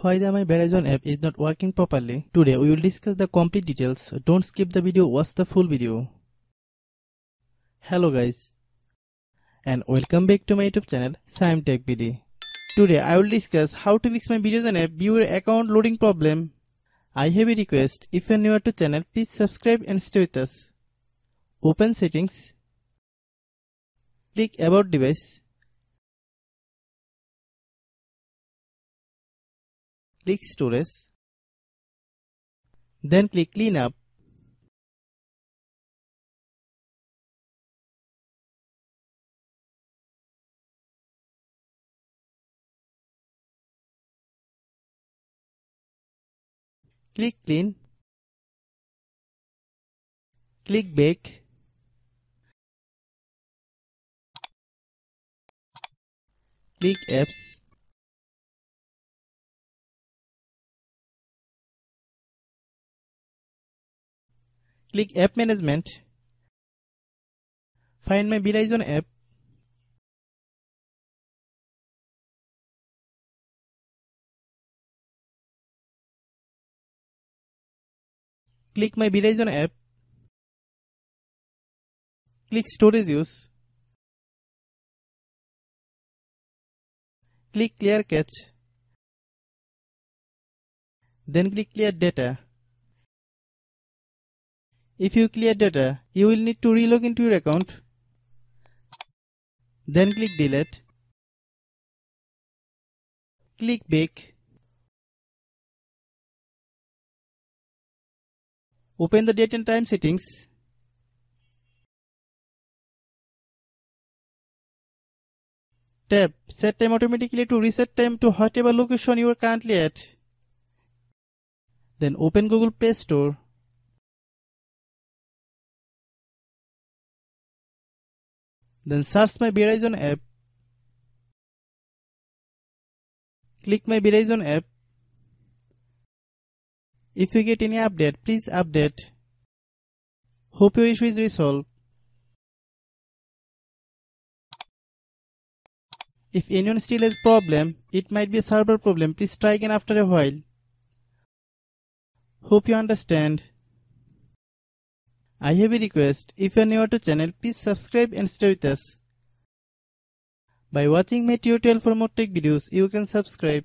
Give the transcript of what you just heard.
Why my Verizon app is not working properly? Today we will discuss the complete details. Don't skip the video, watch the full video. Hello guys, and welcome back to my YouTube channel Shaem Tech BD. Today I will discuss how to fix my Verizon app viewer account loading problem. I have a request. If you are new to channel, please subscribe and stay with us. Open settings. Click about device. Click storage. Then click clean up. Click clean. Click back. Click apps. Click app management. Find my Verizon app. Click my Verizon app. Click storage use. Click clear cache. Then click clear data. If you clear data, you will need to relog into your account. Then click delete. Click back. Open the date and time settings. Tap set time automatically to reset time to whatever location you are currently at. Then open Google Play Store. Then search my Verizon app. Click my Verizon app. If you get any update, please update. Hope your issue is resolved. If anyone still has problem, it might be a server problem. Please try again after a while. Hope you understand. I have a request. If you are new to channel, please subscribe and stay with us. By watching my tutorial for more tech videos, you can subscribe.